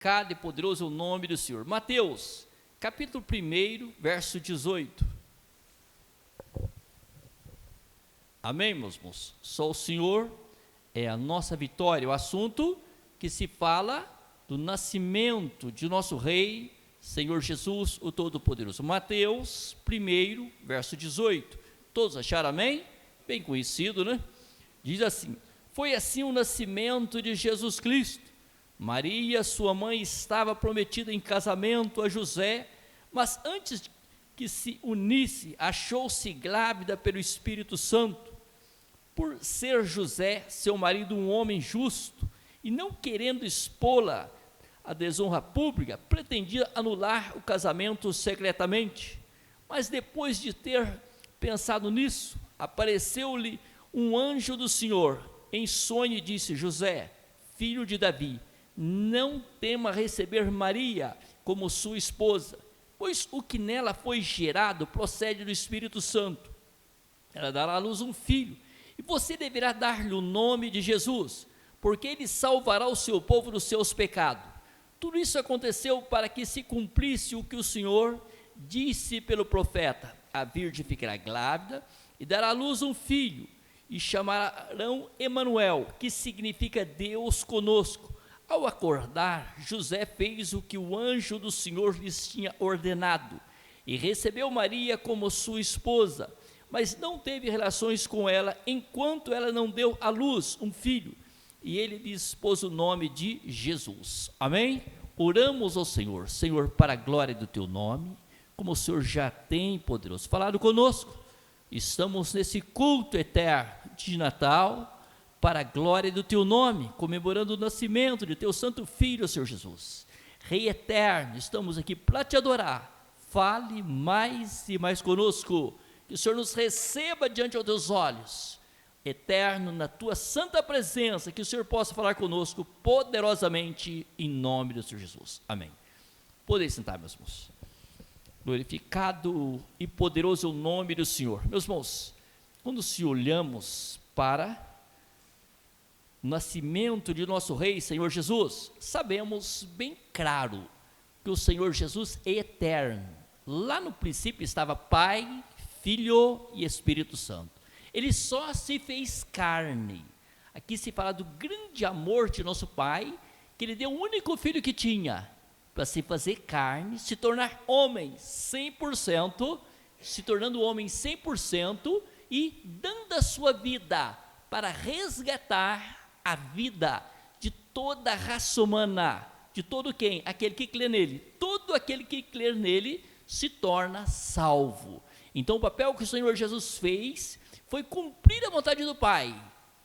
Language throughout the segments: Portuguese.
glorificado e poderoso é o nome do Senhor. Mateus, capítulo 1, verso 18. Amém, meus irmãos? Só o Senhor é a nossa vitória. O assunto que se fala do nascimento de nosso Rei, Senhor Jesus, o Todo-Poderoso. Mateus 1, verso 18. Todos acharam amém? Bem conhecido, né? Diz assim: foi assim o nascimento de Jesus Cristo. Maria, sua mãe, estava prometida em casamento a José, mas antes que se unisse, achou-se grávida pelo Espírito Santo. Por ser José, seu marido, um homem justo, e não querendo expô-la à desonra pública, pretendia anular o casamento secretamente. Mas depois de ter pensado nisso, apareceu-lhe um anjo do Senhor em sonho e disse: José, filho de Davi, não tema receber Maria como sua esposa, pois o que nela foi gerado procede do Espírito Santo. Ela dará à luz um filho, e você deverá dar-lhe o nome de Jesus, porque ele salvará o seu povo dos seus pecados. Tudo isso aconteceu para que se cumprisse o que o Senhor disse pelo profeta: a virgem ficará grávida e dará à luz um filho, e chamarão Emanuel, que significa Deus conosco. Ao acordar, José fez o que o anjo do Senhor lhes tinha ordenado, e recebeu Maria como sua esposa, mas não teve relações com ela, enquanto ela não deu à luz um filho, e ele lhes pôs o nome de Jesus. Amém? Oramos ao Senhor. Senhor, para a glória do teu nome, como o Senhor já tem, poderoso, falado conosco, estamos nesse culto eterno de Natal, para a glória do teu nome, comemorando o nascimento de teu santo filho, Senhor Jesus. Rei eterno, estamos aqui para te adorar. Fale mais e mais conosco, que o Senhor nos receba diante dos teus olhos, eterno, na tua santa presença, que o Senhor possa falar conosco poderosamente, em nome do Senhor Jesus. Amém. Podem sentar, meus irmãos. Glorificado e poderoso é o nome do Senhor. Meus irmãos, quando se olhamos para o nascimento de nosso Rei, Senhor Jesus, sabemos bem claro que o Senhor Jesus é eterno. Lá no princípio estava Pai, Filho e Espírito Santo. Ele só se fez carne. Aqui se fala do grande amor de nosso Pai, que Ele deu o único Filho que tinha, para se fazer carne, se tornar homem 100%, se tornando homem 100% e dando a sua vida para resgatar a vida de toda a raça humana, de todo quem? Aquele que crê nele. Todo aquele que crê nele se torna salvo. Então o papel que o Senhor Jesus fez foi cumprir a vontade do Pai,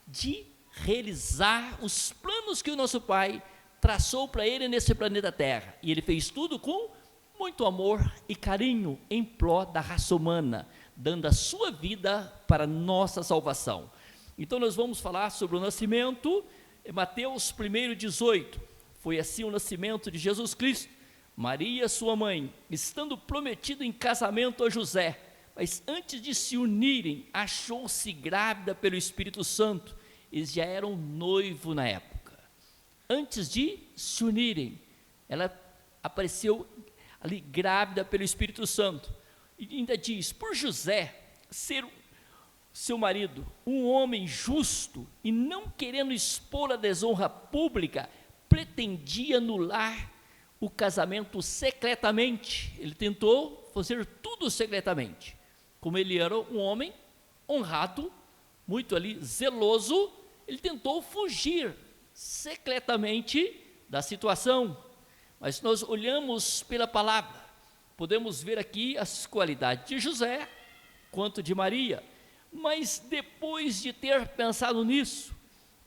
de realizar os planos que o nosso Pai traçou para ele nesse planeta Terra, e ele fez tudo com muito amor e carinho em prol da raça humana, dando a sua vida para nossa salvação. Então nós vamos falar sobre o nascimento, Mateus 1:18, foi assim o nascimento de Jesus Cristo. Maria, sua mãe, estando prometida em casamento a José, mas antes de se unirem, achou-se grávida pelo Espírito Santo. Eles já eram noivo na época. Antes de se unirem, ela apareceu ali grávida pelo Espírito Santo. E ainda diz: por José ser seu marido um homem justo e não querendo expor a desonra pública, pretendia anular o casamento secretamente. Ele tentou fazer tudo secretamente. Como ele era um homem honrado, muito ali zeloso, ele tentou fugir secretamente da situação. Mas nós olhamos pela palavra, podemos ver aqui as qualidades de José quanto de Maria. Mas depois de ter pensado nisso,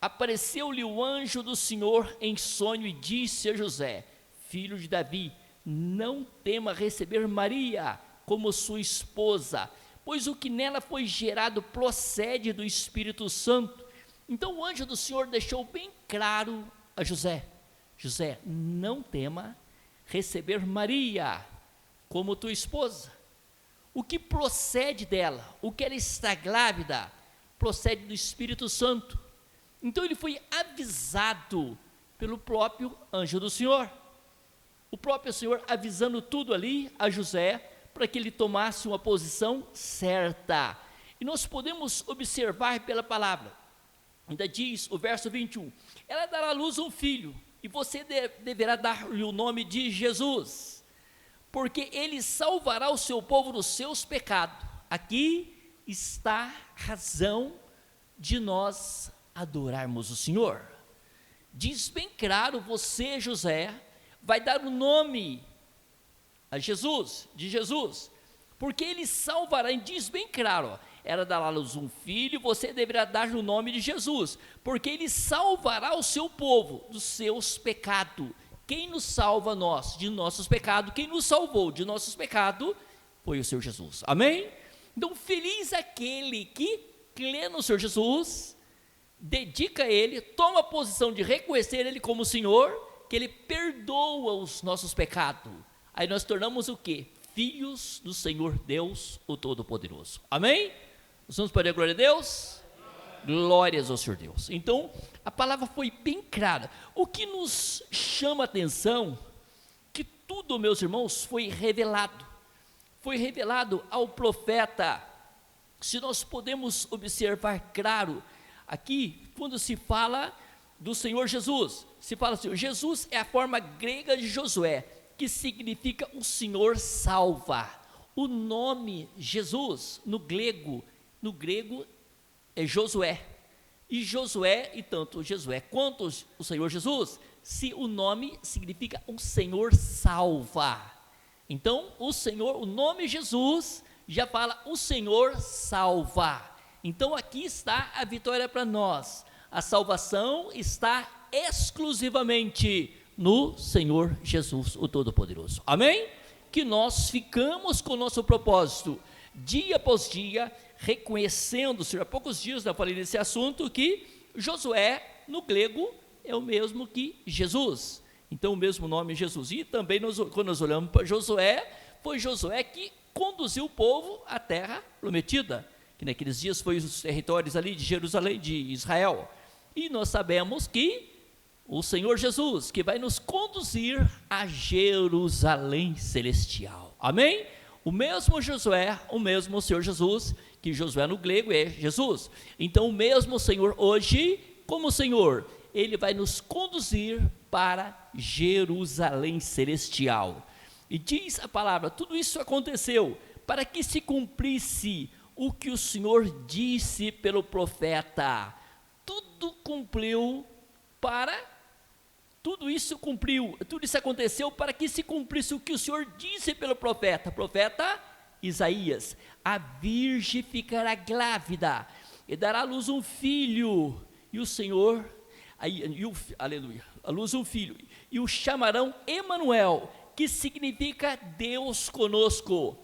apareceu-lhe o anjo do Senhor em sonho e disse a José, filho de Davi: não tema receber Maria como sua esposa, pois o que nela foi gerado procede do Espírito Santo. Então o anjo do Senhor deixou bem claro a José: José, não tema receber Maria como tua esposa. O que procede dela, o que ela está grávida, procede do Espírito Santo. Então ele foi avisado pelo próprio anjo do Senhor. o próprio Senhor avisando tudo ali a José, para que ele tomasse uma posição certa. E nós podemos observar pela palavra, ainda diz o verso 21, ela dará à luz um filho, e você deverá dar-lhe o nome de Jesus, porque ele salvará o seu povo dos seus pecados. Aqui está a razão de nós adorarmos o Senhor. Diz bem claro, você, José, vai dar o nome a Jesus, de Jesus, porque ele salvará, e diz bem claro, ó, ela dará à luz um filho, você deverá dar-lhe o nome de Jesus, porque ele salvará o seu povo dos seus pecados. Quem nos salva nós de nossos pecados? Quem nos salvou de nossos pecados foi o Senhor Jesus, amém? Então feliz aquele que crê no Senhor Jesus, dedica a ele, toma a posição de reconhecer ele como Senhor, que ele perdoa os nossos pecados, aí nós tornamos o quê? Filhos do Senhor Deus, o Todo-Poderoso, amém? Nós vamos para a glória a Deus? Glórias ao Senhor Deus. Então, a palavra foi bem clara. O que nos chama a atenção, que tudo, meus irmãos, foi revelado ao profeta. Se nós podemos observar claro, aqui, quando se fala do Senhor Jesus, se fala assim, Jesus é a forma grega de Josué, que significa o Senhor salva. O nome Jesus, no grego é Josué, e Josué, e tanto Josué quanto o Senhor Jesus, se o nome significa o Senhor salva. Então, o nome Jesus, já fala o Senhor salva. Então, aqui está a vitória para nós, a salvação está exclusivamente no Senhor Jesus, o Todo-Poderoso, amém? Que nós ficamos com o nosso propósito, dia após dia, reconhecendo, Senhor, há poucos dias eu falei desse assunto, que Josué, no grego, é o mesmo que Jesus, então o mesmo nome Jesus, e também quando nós olhamos para Josué, foi Josué que conduziu o povo à terra prometida, que naqueles dias foi os territórios ali de Jerusalém, de Israel, e nós sabemos que o Senhor Jesus, que vai nos conduzir a Jerusalém celestial, amém? O mesmo Josué, o mesmo Senhor Jesus, que Josué no grego é Jesus, então o mesmo Senhor hoje, como Senhor, ele vai nos conduzir para Jerusalém celestial, e diz a palavra, tudo isso aconteceu, para que se cumprisse o que o Senhor disse pelo profeta, tudo isso aconteceu para que se cumprisse o que o Senhor disse pelo profeta Isaías, a virgem ficará grávida, e dará à luz um filho, e o Senhor, aleluia, à luz um filho, e o chamarão Emanuel, que significa Deus conosco,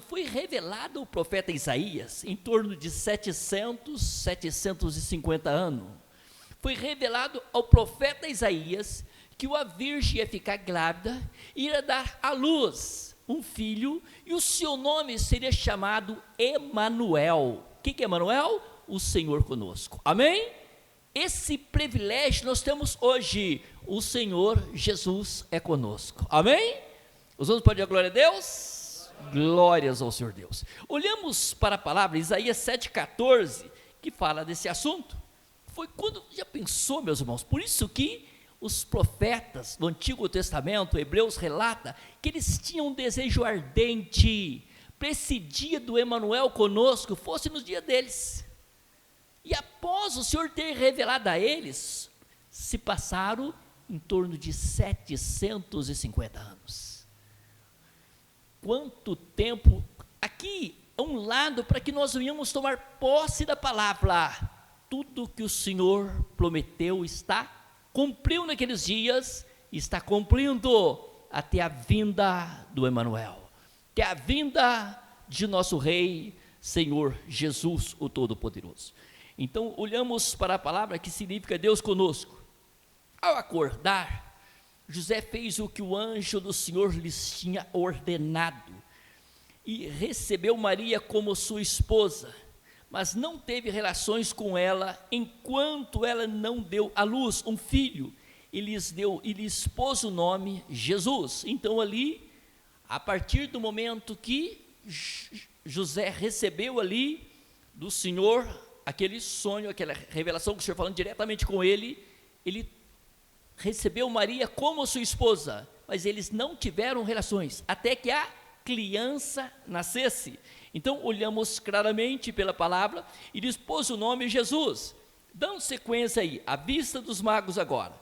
foi revelado ao profeta Isaías, em torno de 750 anos, foi revelado ao profeta Isaías, que a virgem ia ficar grávida, e ia dar à luz um filho, e o seu nome seria chamado Emanuel. O que é Emanuel? O Senhor conosco, amém? Esse privilégio nós temos hoje, o Senhor Jesus é conosco, amém? Os outros podem dar glória a Deus? Glórias ao Senhor Deus. Olhamos para a palavra, Isaías 7,14, que fala desse assunto, foi quando, já pensou, meus irmãos, por isso que os profetas do Antigo Testamento, Hebreus relata, que eles tinham um desejo ardente, para esse dia do Emanuel conosco, fosse no dia deles, e após o Senhor ter revelado a eles, se passaram em torno de 750 anos, quanto tempo, aqui é um lado para que nós venhamos tomar posse da palavra, tudo que o Senhor prometeu cumpriu naqueles dias, está cumprindo até a vinda do Emanuel, até a vinda de nosso Rei, Senhor Jesus, o Todo-Poderoso. Então, olhamos para a palavra que significa Deus conosco. Ao acordar, José fez o que o anjo do Senhor lhes tinha ordenado, e recebeu Maria como sua esposa, mas não teve relações com ela, enquanto ela não deu à luz um filho, e lhes pôs o nome Jesus. Então ali, a partir do momento que José recebeu ali do Senhor aquele sonho, aquela revelação que o Senhor falando diretamente com ele recebeu Maria como sua esposa, mas eles não tiveram relações, até que a criança nascesse. Então olhamos claramente pela palavra, e lhes pôs o nome Jesus. Dando sequência aí, à vista dos magos agora.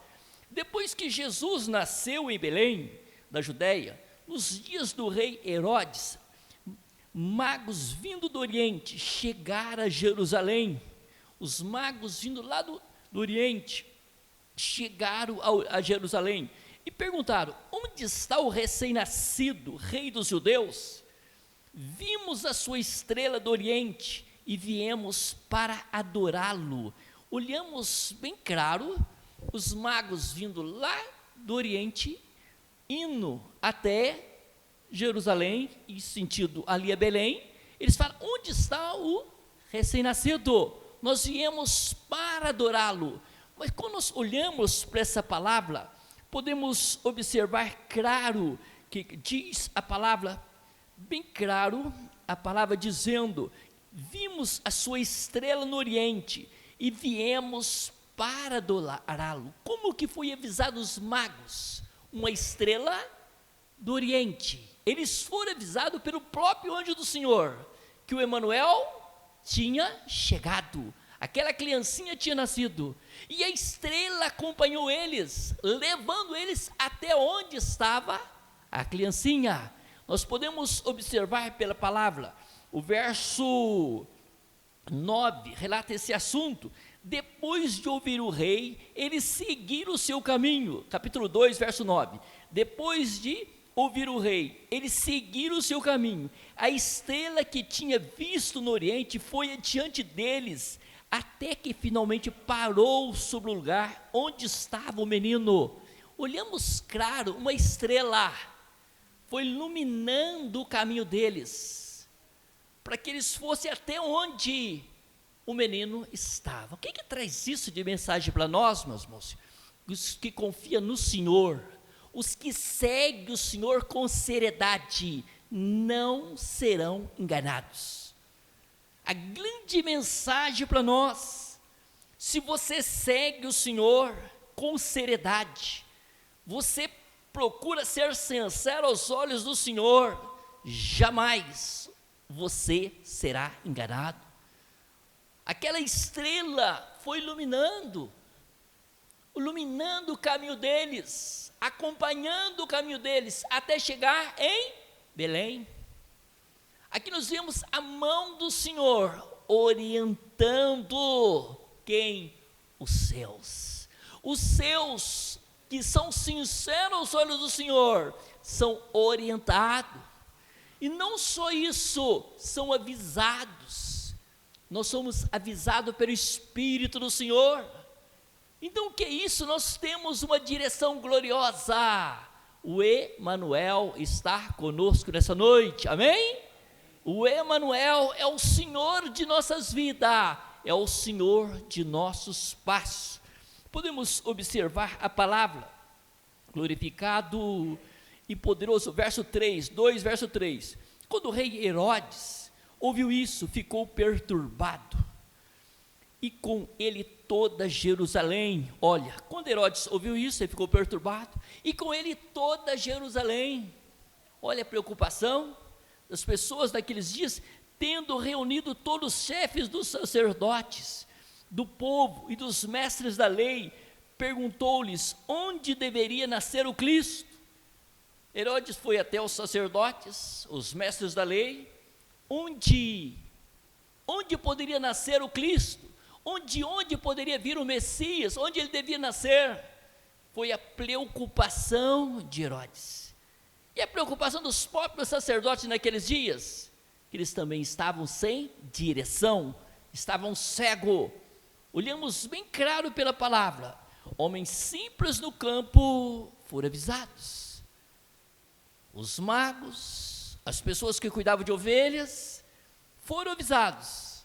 Depois que Jesus nasceu em Belém, da Judéia, nos dias do rei Herodes, magos vindo do Oriente chegaram a Jerusalém. Os magos vindo lá do Oriente chegaram a Jerusalém e perguntaram: onde está o recém-nascido rei dos judeus? Vimos a sua estrela do Oriente e viemos para adorá-lo. Olhamos bem claro os magos vindo lá do Oriente, indo até Jerusalém, em sentido ali a Belém. Eles falam: onde está o recém-nascido? Nós viemos para adorá-lo. Mas quando nós olhamos para essa palavra, podemos observar claro, que diz a palavra, bem claro, a palavra dizendo: vimos a sua estrela no Oriente e viemos para adorá-lo. Como que foi avisado os magos? Uma estrela do Oriente. Eles foram avisados pelo próprio anjo do Senhor, que o Emanuel tinha chegado, aquela criancinha tinha nascido, e a estrela acompanhou eles, levando eles até onde estava a criancinha. Nós podemos observar pela palavra, o verso 9 relata esse assunto. Depois de ouvir o rei, eles seguiram o seu caminho. Capítulo 2, verso 9. Depois de ouvir o rei, eles seguiram o seu caminho. A estrela que tinha visto no Oriente foi adiante deles, até que finalmente parou sobre o lugar onde estava o menino. Olhamos claro, uma estrela foi iluminando o caminho deles, para que eles fossem até onde o menino estava. O que traz isso de mensagem para nós, meus irmãos? Os que confiam no Senhor, os que seguem o Senhor com seriedade, não serão enganados. A grande mensagem para nós: se você segue o Senhor com seriedade, você procura ser sincero aos olhos do Senhor, jamais você será enganado. Aquela estrela foi iluminando o caminho deles, acompanhando o caminho deles, até chegar em Belém. Aqui nós vemos a mão do Senhor orientando quem? Os seus. Os seus que são sinceros aos olhos do Senhor são orientados. E não só isso, são avisados. Nós somos avisados pelo Espírito do Senhor. Então o que é isso? Nós temos uma direção gloriosa. O Emanuel está conosco nessa noite, amém? O Emanuel é o Senhor de nossas vidas, é o Senhor de nossos passos. Podemos observar a palavra, glorificado e poderoso, verso 3, 2 verso 3, quando o rei Herodes ouviu isso, ficou perturbado, e com ele toda Jerusalém. Olha, quando Herodes ouviu isso, ele ficou perturbado, e com ele toda Jerusalém. Olha a preocupação das pessoas naqueles dias, tendo reunido todos os chefes dos sacerdotes, do povo e dos mestres da lei, perguntou-lhes onde deveria nascer o Cristo. Herodes foi até os sacerdotes, os mestres da lei, onde poderia nascer o Cristo, onde poderia vir o Messias, onde ele devia nascer. Foi a preocupação de Herodes, e a preocupação dos próprios sacerdotes naqueles dias, que eles também estavam sem direção, estavam cegos. Olhamos bem claro pela palavra, homens simples no campo foram avisados, os magos, as pessoas que cuidavam de ovelhas, foram avisados,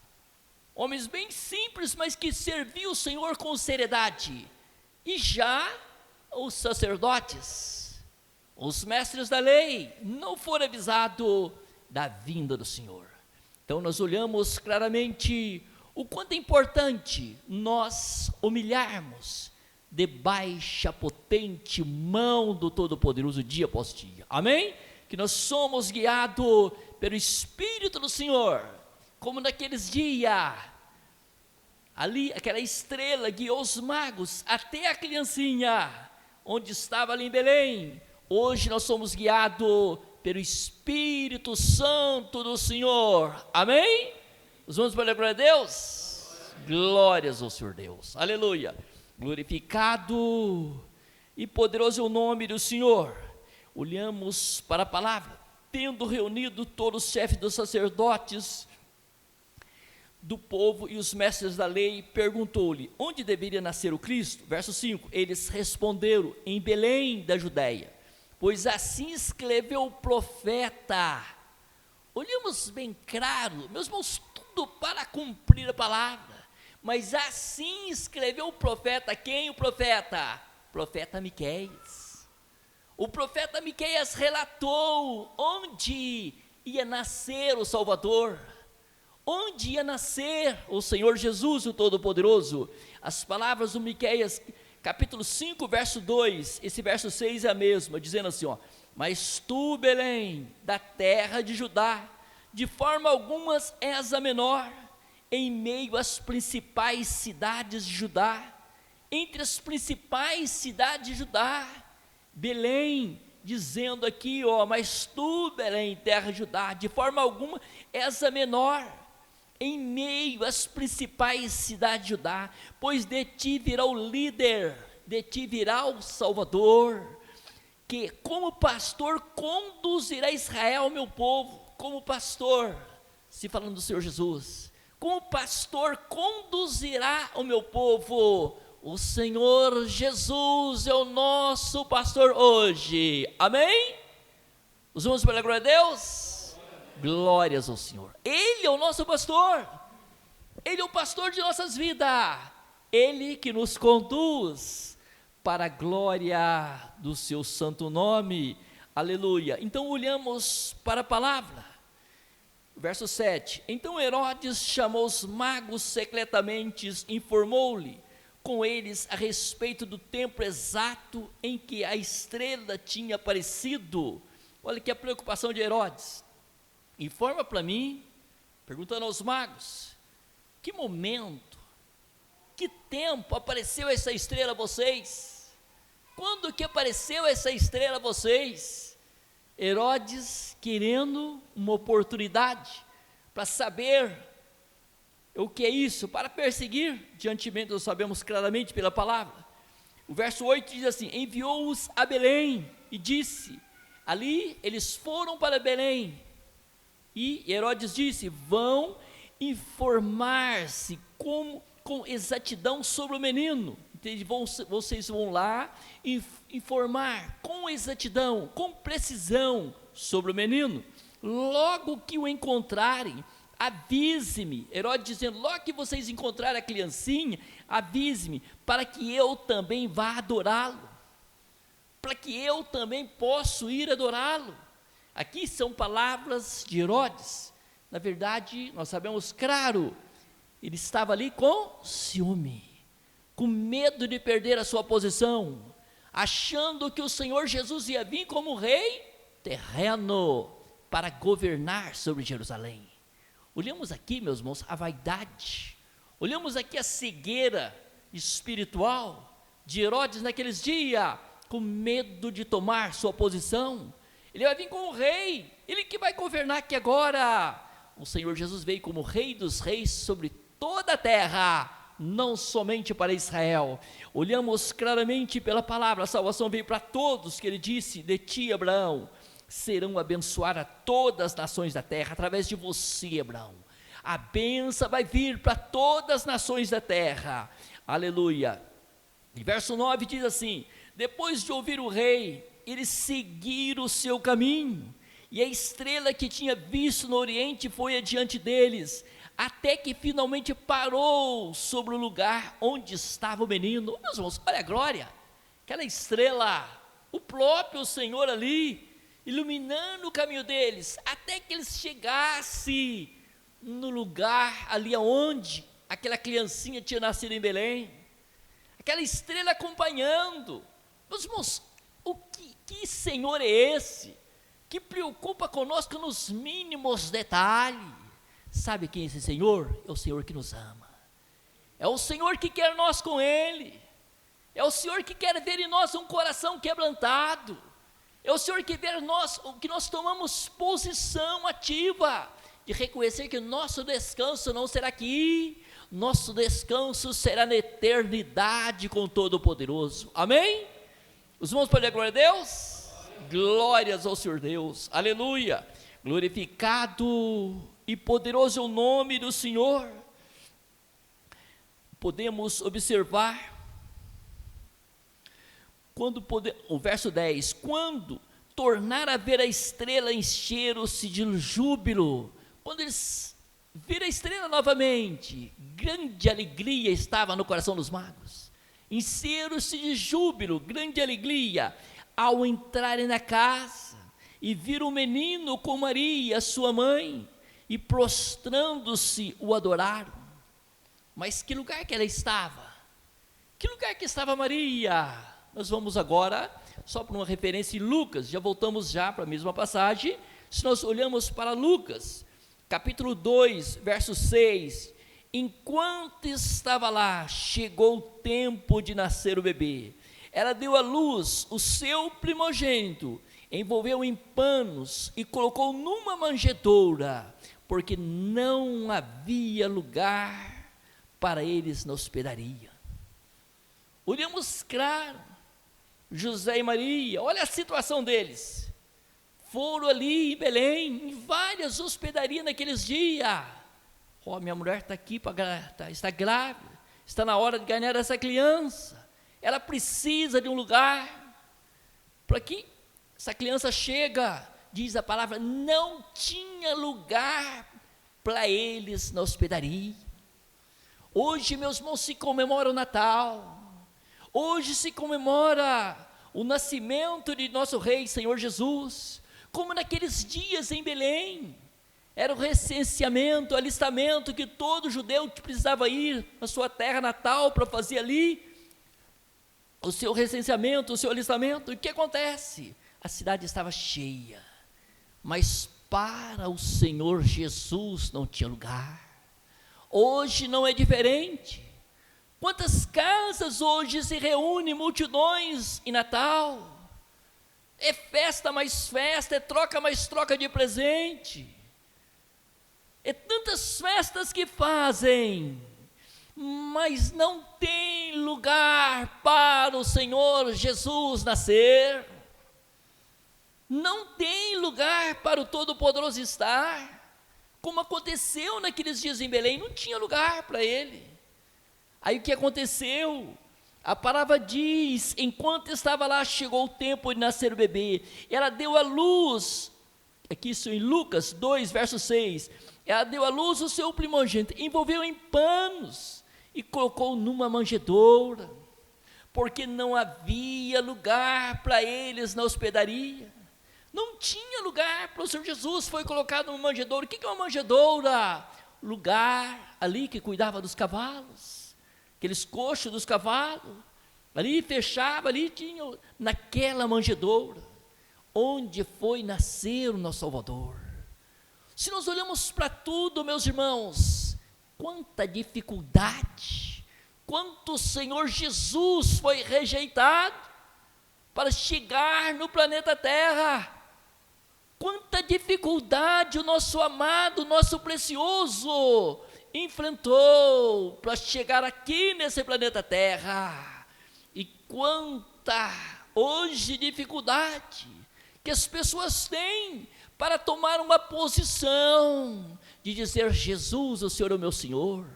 homens bem simples, mas que serviam o Senhor com seriedade, e já os sacerdotes, os mestres da lei, não foram avisados da vinda do Senhor. Então nós olhamos claramente o quanto é importante nós humilharmos debaixo a potente mão do Todo-Poderoso dia após dia. Amém? Que nós somos guiados pelo Espírito do Senhor, como naqueles dias, ali aquela estrela guiou os magos até a criancinha, onde estava ali em Belém. Hoje nós somos guiados pelo Espírito Santo do Senhor. Amém? Os vamos para a glória a Deus? Glórias ao Senhor Deus. Aleluia. Glorificado e poderoso é o nome do Senhor. Olhamos para a palavra. Tendo reunido todos os chefes dos sacerdotes do povo e os mestres da lei, perguntou-lhe, onde deveria nascer o Cristo? Verso 5, eles responderam, em Belém da Judéia, pois assim escreveu o profeta. Olhamos bem claro, meus irmãos, tudo para cumprir a palavra, mas assim escreveu o profeta. Quem o profeta? Profeta Miqueias. O profeta Miqueias relatou onde ia nascer o Salvador, onde ia nascer o Senhor Jesus, o Todo-Poderoso. As palavras do Miqueias, capítulo 5, verso 2, esse verso 6 é a mesma, dizendo assim, ó, mas tu, Belém, da terra de Judá, de forma alguma és a menor, em meio às principais cidades de Judá, entre as principais cidades de Judá, Belém, dizendo aqui, ó, mas tu, Belém, terra de Judá, de forma alguma és a menor, em meio às principais cidades de Judá, pois de ti virá o líder, de ti virá o Salvador, que como pastor conduzirá Israel, meu povo, como pastor, se falando do Senhor Jesus, como pastor conduzirá o meu povo. O Senhor Jesus é o nosso pastor hoje, amém? Os vamos para a glória a Deus? Glórias ao Senhor. Ele é o nosso pastor, Ele é o pastor de nossas vidas, Ele que nos conduz para a glória do seu santo nome, aleluia. Então olhamos para a palavra, verso 7, então Herodes chamou os magos secretamente, informou-lhe com eles a respeito do tempo exato em que a estrela tinha aparecido. Olha que a preocupação de Herodes, informa para mim, perguntando aos magos, que momento, que tempo apareceu essa estrela a vocês? Quando que apareceu essa estrela a vocês? Herodes querendo uma oportunidade para saber o que é isso, para perseguir, diantemente nós sabemos claramente pela palavra. O verso 8 diz assim, enviou-os a Belém e disse, ali eles foram para Belém, e Herodes disse, vão informar-se com exatidão sobre o menino. Vocês vão lá informar com exatidão, com precisão sobre o menino. Logo que o encontrarem, avise-me. Herodes dizendo, logo que vocês encontrarem a criancinha, avise-me, para que eu também vá adorá-lo, para que eu também possa ir adorá-lo. Aqui são palavras de Herodes. Na verdade, nós sabemos, claro, ele estava ali com ciúme, com medo de perder a sua posição, achando que o Senhor Jesus ia vir como rei terreno para governar sobre Jerusalém. Olhamos aqui, meus irmãos, a vaidade, olhamos aqui a cegueira espiritual de Herodes naqueles dias, com medo de tomar sua posição. Ele vai vir como rei, ele que vai governar aqui agora. O Senhor Jesus veio como rei dos reis sobre toda a terra, não somente para Israel. Olhamos claramente pela palavra, a salvação veio para todos, que ele disse, de ti, Abraão, serão abençoadas todas as nações da terra, através de você, Abraão. A bênção vai vir para todas as nações da terra, aleluia. E verso 9 diz assim, depois de ouvir o rei, eles seguiram o seu caminho, e a estrela que tinha visto no oriente foi adiante deles, até que finalmente parou sobre o lugar onde estava o menino. Meus irmãos, olha a glória, aquela estrela, o próprio Senhor ali, iluminando o caminho deles, até que eles chegassem no lugar ali onde aquela criancinha tinha nascido em Belém, aquela estrela acompanhando. Meus irmãos, que Senhor é esse, que preocupa conosco nos mínimos detalhes? Sabe quem é esse Senhor? É o Senhor que nos ama, é o Senhor que quer nós com Ele, é o Senhor que quer ver em nós um coração quebrantado, é o Senhor que quer que nós tomamos posição ativa, de reconhecer que nosso descanso não será aqui, nosso descanso será na eternidade com o Todo-Poderoso, amém? Os irmãos podem dar glória a Deus? Glórias ao Senhor Deus, aleluia, glorificado e poderoso é o nome do Senhor. Podemos observar, o verso 10, quando tornar a ver a estrela, encheram-se de júbilo. Quando eles viram a estrela novamente, grande alegria estava no coração dos magos, encheram-se de júbilo, grande alegria, ao entrarem na casa, e viram o menino com Maria, sua mãe, e prostrando-se o adoraram. Mas que lugar que ela estava? Que lugar que estava Maria? Nós vamos agora, só para uma referência em Lucas, já voltamos já para a mesma passagem. Se nós olhamos para Lucas, capítulo 2, verso 6, enquanto estava lá, chegou o tempo de nascer o bebê, ela deu à luz o seu primogênito, envolveu em panos e colocou numa manjedoura, porque não havia lugar para eles na hospedaria. Olhamos claro, José e Maria, olha a situação deles, foram ali em Belém, em várias hospedarias naqueles dias. Minha mulher está aqui, está grávida, está na hora de ganhar essa criança, ela precisa de um lugar, para que essa criança chega, diz a palavra, não tinha lugar para eles na hospedaria. Hoje, meus irmãos, se comemora o Natal, hoje se comemora o nascimento de nosso Rei, Senhor Jesus, como naqueles dias em Belém, era o recenseamento, o alistamento que todo judeu precisava ir na sua terra natal para fazer ali o seu recenseamento, o seu alistamento. E o que acontece? A cidade estava cheia, mas para o Senhor Jesus não tinha lugar. Hoje não é diferente. Quantas casas hoje se reúnem multidões em Natal? É festa mais festa, é troca mais troca de presente, é tantas festas que fazem, mas não tem lugar para o Senhor Jesus nascer, não tem lugar para o Todo-Poderoso estar, como aconteceu naqueles dias em Belém, não tinha lugar para ele. Aí o que aconteceu? A palavra diz, enquanto estava lá, chegou o tempo de nascer o bebê, ela deu à luz, aqui isso em Lucas 2, verso 6, ela deu à luz o seu primogênito, envolveu em panos, e colocou numa manjedoura, porque não havia lugar para eles na hospedaria, não tinha lugar para o Senhor Jesus, foi colocado numa manjedoura. O que é uma manjedoura? Lugar ali que cuidava dos cavalos, aqueles coxos dos cavalos, ali fechava, ali tinha, naquela manjedoura, onde foi nascer o nosso Salvador. Se nós olhamos para tudo, meus irmãos, quanta dificuldade, quanto o Senhor Jesus foi rejeitado para chegar no planeta Terra, quanta dificuldade o nosso amado, nosso precioso enfrentou para chegar aqui nesse planeta Terra, e quanta hoje dificuldade que as pessoas têm para tomar uma posição de dizer: Jesus, o Senhor é o meu Senhor,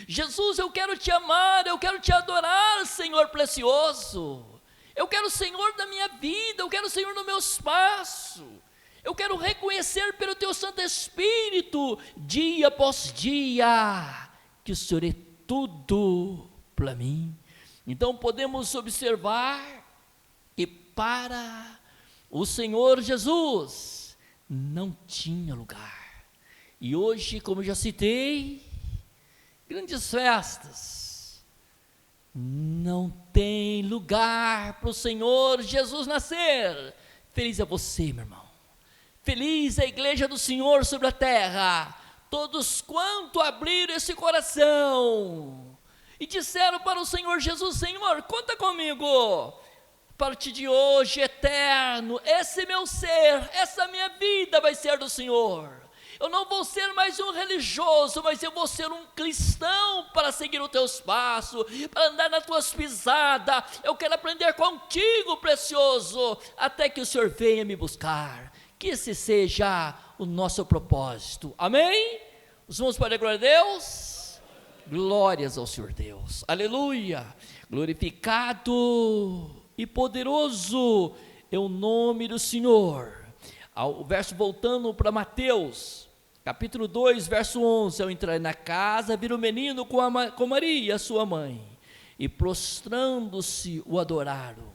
Jesus, eu quero te amar, eu quero te adorar, Senhor precioso, eu quero o Senhor da minha vida, eu quero o Senhor no meu espaço, eu quero reconhecer pelo teu Santo Espírito, dia após dia, que o Senhor é tudo para mim. Então podemos observar para o Senhor Jesus não tinha lugar. E hoje, como já citei, grandes festas, não tem lugar para o Senhor Jesus nascer. Feliz é você, meu irmão. Feliz é a igreja do Senhor sobre a terra. Todos quanto abriram esse coração e disseram para o Senhor Jesus: Senhor, conta comigo. A partir de hoje, eterno, esse meu ser, essa minha vida vai ser do Senhor. Eu não vou ser mais um religioso, mas eu vou ser um cristão para seguir os teus passos, para andar nas tuas pisadas. Eu quero aprender contigo, precioso, até que o Senhor venha me buscar. Que esse seja o nosso propósito. Amém? Vamos para a glória de Deus? Glórias ao Senhor Deus. Aleluia. Glorificado e poderoso é o nome do Senhor. O verso voltando para Mateus, capítulo 2, verso 11. Ao entrar na casa, viram o menino com Maria, sua mãe, e prostrando-se o adoraram.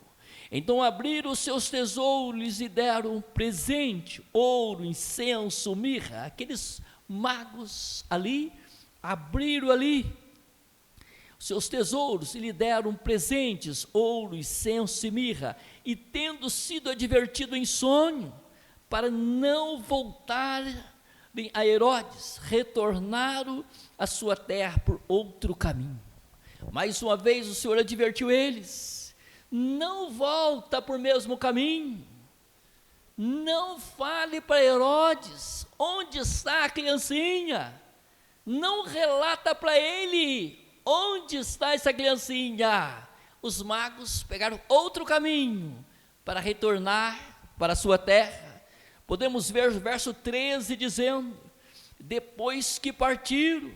Então abriram os seus tesouros e deram presente, ouro, incenso, mirra. Aqueles magos ali, abriram ali os seus tesouros e lhe deram presentes, ouro, incenso e mirra. E tendo sido advertido em sonho, para não voltar a Herodes, retornaram à sua terra por outro caminho. Mais uma vez o Senhor advertiu eles: não volta por mesmo caminho, não fale para Herodes onde está a criancinha, não relata para ele onde está essa criancinha. Os magos pegaram outro caminho para retornar para a sua terra. Podemos ver o verso 13 dizendo: depois que partiram,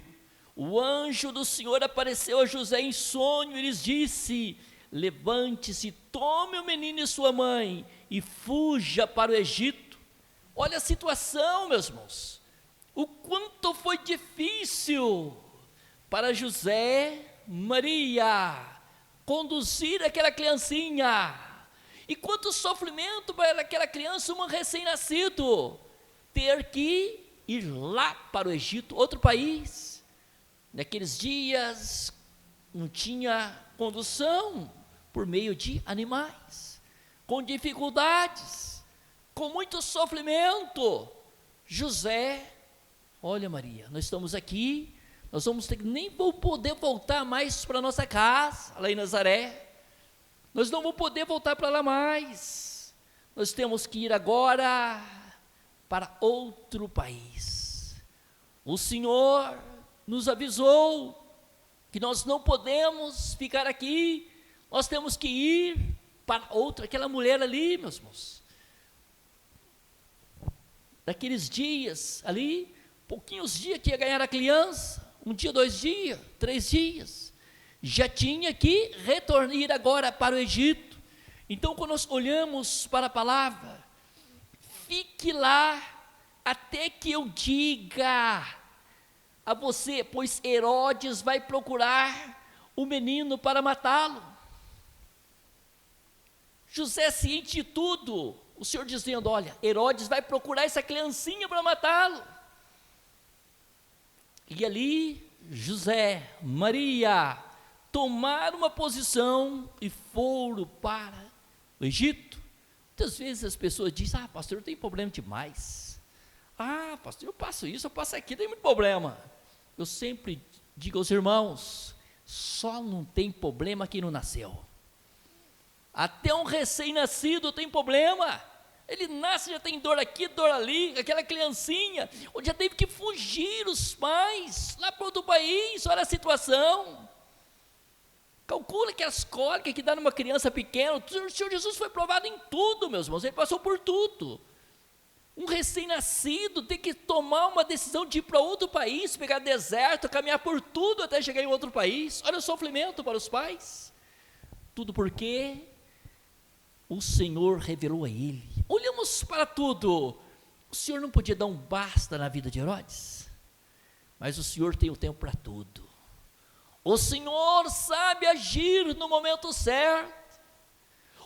o anjo do Senhor apareceu a José em sonho e lhes disse: levante-se, tome o menino e sua mãe e fuja para o Egito. Olha a situação, meus irmãos, o quanto foi difícil para José, Maria, conduzir aquela criancinha, e quanto sofrimento para aquela criança, um recém-nascido, ter que ir lá para o Egito, outro país. Naqueles dias não tinha condução por meio de animais, com dificuldades, com muito sofrimento. José, olha Maria, nós estamos aqui, nós vamos ter que nem vou poder voltar mais para nossa casa, lá em Nazaré, nós não vamos poder voltar para lá mais, nós temos que ir agora para outro país. O Senhor nos avisou que nós não podemos ficar aqui, nós temos que ir para outra. Aquela mulher ali, meus irmãos, daqueles dias ali, pouquinhos dias que ia ganhar a criança, um dia, 2 dias, 3 dias, já tinha que retornar agora para o Egito. Então, quando nós olhamos para a palavra, fique lá até que eu diga a você, pois Herodes vai procurar o menino para matá-lo. José ciente de tudo, o Senhor dizendo: olha, Herodes vai procurar essa criancinha para matá-lo. E ali, José, Maria, tomaram uma posição e foram para o Egito. Muitas vezes as pessoas dizem: pastor, eu tenho problema demais. Pastor, eu passo isso, eu passo aquilo, tem muito problema. Eu sempre digo aos irmãos: só não tem problema quem não nasceu. Até um recém-nascido tem problema. Ele nasce, já tem dor aqui, dor ali. Aquela criancinha, onde já teve que fugir os pais, lá para outro país. Olha a situação. Calcula que as cólicas que dá numa criança pequena. O Senhor Jesus foi provado em tudo, meus irmãos. Ele passou por tudo. Um recém-nascido tem que tomar uma decisão de ir para outro país, pegar deserto, caminhar por tudo até chegar em outro país. Olha o sofrimento para os pais. Tudo porque o Senhor revelou a ele. Olhamos para tudo. O Senhor não podia dar um basta na vida de Herodes, mas o Senhor tem o tempo para tudo. O Senhor sabe agir no momento certo.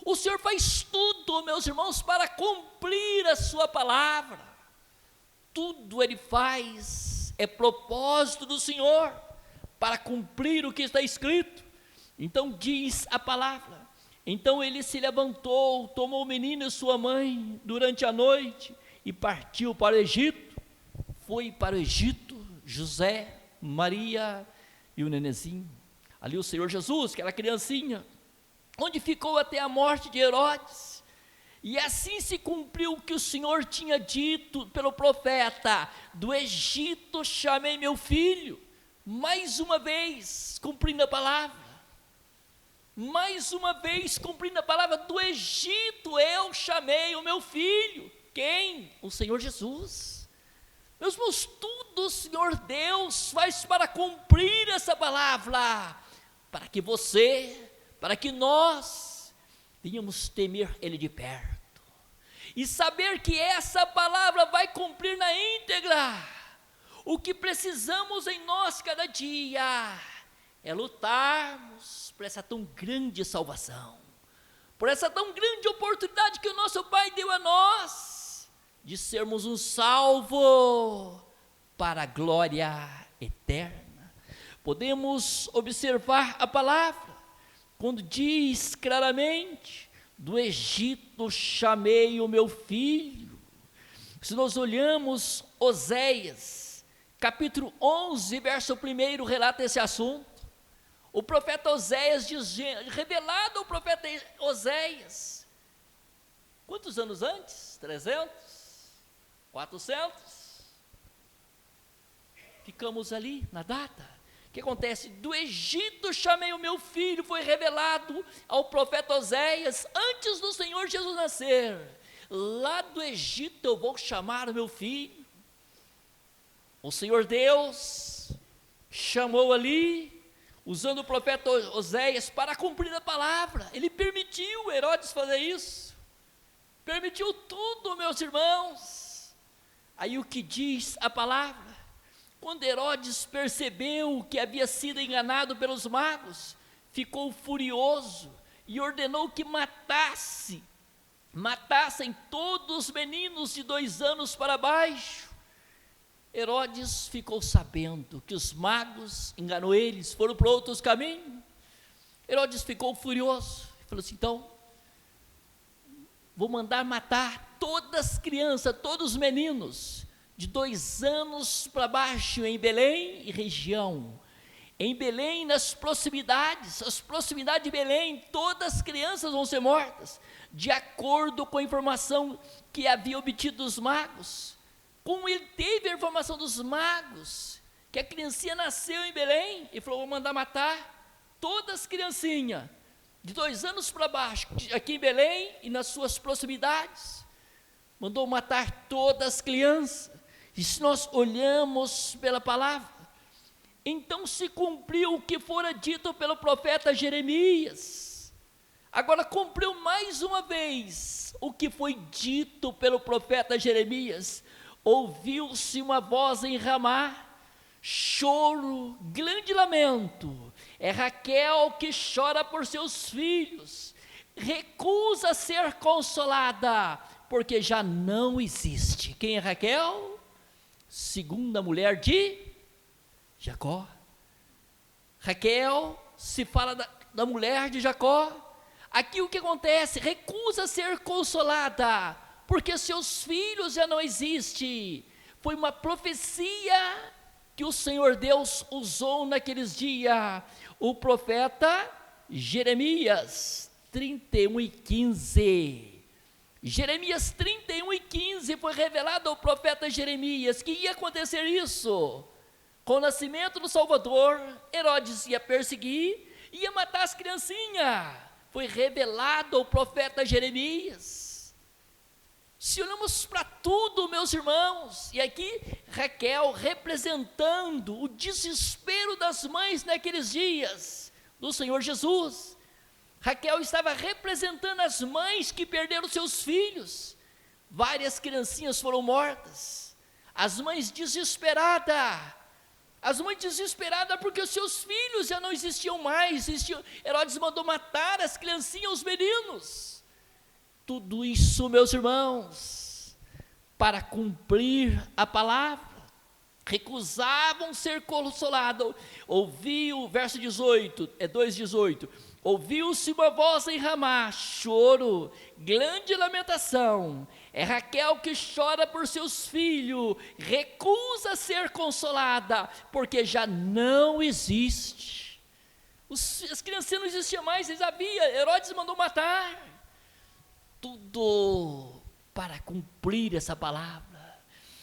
O Senhor faz tudo, meus irmãos, para cumprir a sua palavra. Tudo Ele faz, é propósito do Senhor, para cumprir o que está escrito. Então diz a palavra, então ele se levantou, tomou o menino e sua mãe durante a noite e partiu para o Egito. Foi para o Egito, José, Maria e o nenenzinho. Ali o Senhor Jesus, aquela criancinha, onde ficou até a morte de Herodes. E assim se cumpriu o que o Senhor tinha dito pelo profeta: do Egito chamei meu filho. Mais uma vez, cumprindo a palavra. Mais uma vez, cumprindo a palavra, do Egito eu chamei o meu filho. Quem? O Senhor Jesus. Meus irmãos, tudo o Senhor Deus faz para cumprir essa palavra, para que você, para que nós venhamos temer Ele de perto, e saber que essa palavra vai cumprir na íntegra. O que precisamos em nós cada dia é lutarmos por essa tão grande salvação, por essa tão grande oportunidade que o nosso Pai deu a nós, de sermos um salvo para a glória eterna. Podemos observar a palavra, quando diz claramente: do Egito chamei o meu filho. Se nós olhamos Oséias, capítulo 11, verso 1, relata esse assunto. O profeta Oséias diz, revelado ao profeta Oséias, quantos anos antes? 300? 400? Ficamos ali na data. O que acontece? Do Egito chamei o meu filho, foi revelado ao profeta Oséias, antes do Senhor Jesus nascer. Lá do Egito eu vou chamar o meu filho. O Senhor Deus chamou ali, usando o profeta Oséias para cumprir a palavra. Ele permitiu Herodes fazer isso, permitiu tudo, meus irmãos. Aí o que diz a palavra? Quando Herodes percebeu que havia sido enganado pelos magos, ficou furioso e ordenou que matassem todos os meninos de 2 anos para baixo. Herodes ficou sabendo que os magos enganou eles, foram para outros caminhos. Herodes ficou furioso, falou assim: então, vou mandar matar todas as crianças, todos os meninos, de 2 anos para baixo, em Belém e região. Em Belém, nas proximidades, as proximidades de Belém, todas as crianças vão ser mortas, de acordo com a informação que havia obtido dos magos. Como ele teve a informação dos magos, que a criancinha nasceu em Belém, ele falou: vou mandar matar todas as criancinhas, de 2 anos para baixo, aqui em Belém e nas suas proximidades. Mandou matar todas as crianças. E se nós olhamos pela palavra, então se cumpriu o que fora dito pelo profeta Jeremias. Agora cumpriu mais uma vez o que foi dito pelo profeta Jeremias. Ouviu-se uma voz em Ramá, choro, grande lamento. É Raquel que chora por seus filhos, recusa ser consolada, porque já não existe. Quem é Raquel? Segunda mulher de Jacó. Raquel se fala da mulher de Jacó. Aqui o que acontece? Recusa ser consolada, porque seus filhos já não existem. Foi uma profecia que o Senhor Deus usou naqueles dias. O profeta Jeremias 31:15. Jeremias 31:15 foi revelado ao profeta Jeremias que ia acontecer isso. Com o nascimento do Salvador, Herodes ia perseguir, ia matar as criancinhas. Foi revelado ao profeta Jeremias. Se olhamos para tudo, meus irmãos, e aqui Raquel representando o desespero das mães naqueles dias do Senhor Jesus. Raquel estava representando as mães que perderam seus filhos. Várias criancinhas foram mortas. As mães desesperadas. As mães desesperadas porque os seus filhos já não existiam mais. Herodes mandou matar as criancinhas, os meninos. Tudo isso, meus irmãos, para cumprir a palavra. Recusavam ser consolados. Ouviu, verso 18, 2,18. Ouviu-se uma voz em Ramá, choro, grande lamentação. É Raquel que chora por seus filhos, recusa ser consolada, porque já não existe. As crianças não existiam mais, eles haviam, Herodes mandou matar. Tudo para cumprir essa palavra.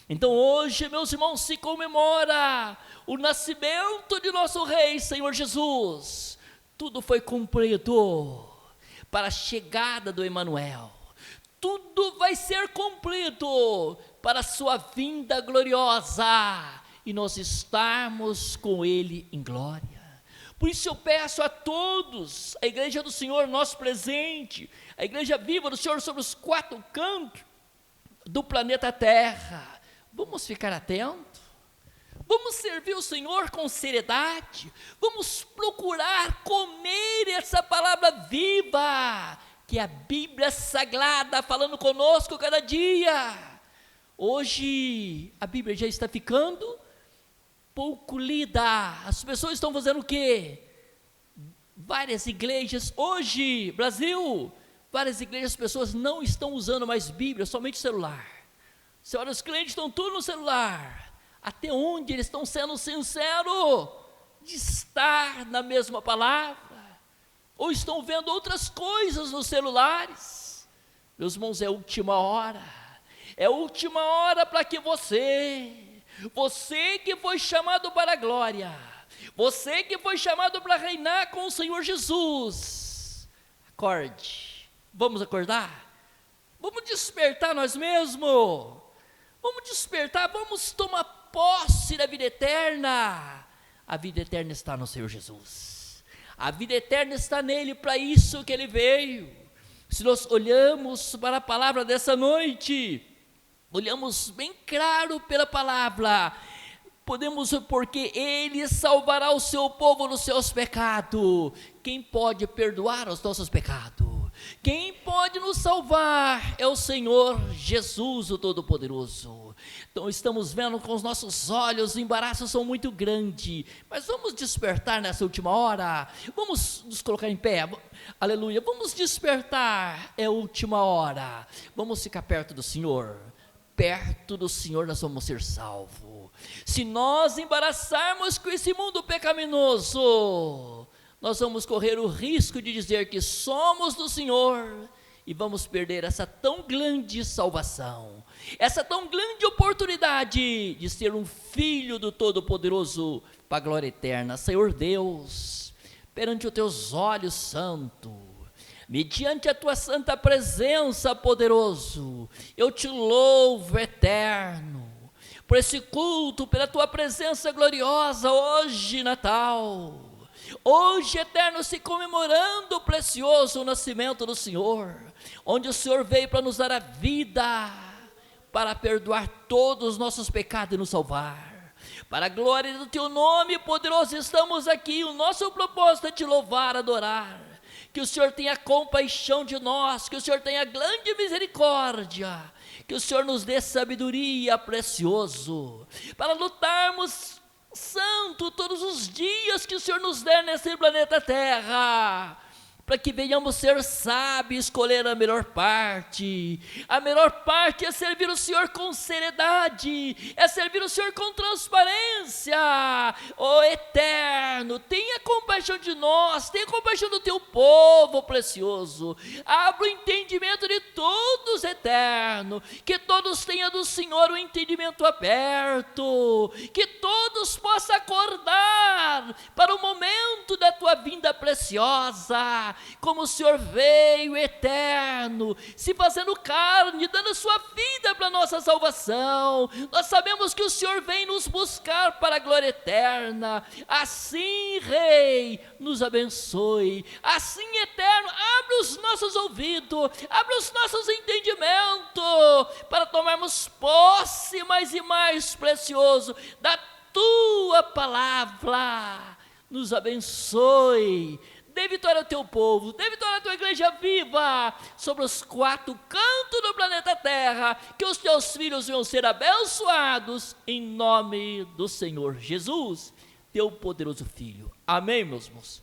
Então hoje, meus irmãos, se comemora o nascimento de nosso Rei, Senhor Jesus. Tudo foi cumprido para a chegada do Emanuel. Tudo vai ser cumprido para a sua vinda gloriosa e nós estarmos com Ele em glória. Por isso eu peço a todos, a igreja do Senhor, nosso presente, a igreja viva do Senhor sobre os 4 cantos do planeta Terra, vamos ficar atentos. Vamos servir o Senhor com seriedade, vamos procurar comer essa palavra viva, que é a Bíblia Sagrada falando conosco cada dia. Hoje a Bíblia já está ficando pouco lida, as pessoas estão fazendo o quê? Várias igrejas, hoje, Brasil, várias igrejas, as pessoas não estão usando mais Bíblia, somente celular. Senhora, os clientes estão tudo no celular. Até onde eles estão sendo sinceros de estar na mesma palavra? Ou estão vendo outras coisas nos celulares? Meus irmãos, é a última hora. É a última hora para que você que foi chamado para a glória, você que foi chamado para reinar com o Senhor Jesus, acorde. Vamos acordar? Vamos despertar nós mesmos. Vamos despertar, vamos tomar posse da vida eterna. A vida eterna está no Senhor Jesus. A vida eterna está nele, para isso que ele veio. Se nós olhamos para a palavra dessa noite, olhamos bem claro pela palavra, podemos, porque ele salvará o seu povo dos seus pecados. Quem pode perdoar os nossos pecados? Quem pode nos salvar é o Senhor Jesus, o Todo-Poderoso. Então estamos vendo com os nossos olhos, os embaraços são muito grandes, mas vamos despertar nessa última hora, vamos nos colocar em pé, aleluia, vamos despertar, é a última hora, vamos ficar perto do Senhor nós vamos ser salvos. Se nós embaraçarmos com esse mundo pecaminoso, nós vamos correr o risco de dizer que somos do Senhor e vamos perder essa tão grande salvação, essa tão grande oportunidade de ser um filho do Todo-Poderoso para a glória eterna. Senhor Deus, perante os teus olhos santos, mediante a tua santa presença, poderoso, eu te louvo, eterno, por esse culto, pela tua presença gloriosa hoje, Natal. Hoje, eterno, se comemorando o precioso nascimento do Senhor, onde o Senhor veio para nos dar a vida, para perdoar todos os nossos pecados e nos salvar. Para a glória do teu nome poderoso, estamos aqui. O nosso propósito é te louvar, adorar. Que o Senhor tenha compaixão de nós, que o Senhor tenha grande misericórdia, que o Senhor nos dê sabedoria, precioso, para lutarmos santo todos os dias que o Senhor nos der nesse planeta Terra, para que venhamos ser sábios, escolher a melhor parte. A melhor parte é servir o Senhor com seriedade, é servir o Senhor com transparência. Ó eterno, tenha compaixão de nós, tenha compaixão do teu povo precioso, abra o entendimento de todos, eterno, que todos tenham do Senhor o entendimento aberto, que todos possam acordar para o momento da tua vinda preciosa, como o Senhor veio, eterno, se fazendo carne, dando a sua vida para a nossa salvação. Nós sabemos que o Senhor vem nos buscar para a glória eterna. Assim, Rei, nos abençoe. Assim, eterno, abre os nossos ouvidos, abre os nossos entendimentos, para tomarmos posse mais e mais precioso da tua palavra nos abençoe. Dê vitória ao teu povo, dê vitória à tua igreja viva, sobre os 4 cantos do planeta Terra, que os teus filhos venham ser abençoados, em nome do Senhor Jesus, teu poderoso Filho. Amém, meus irmãos?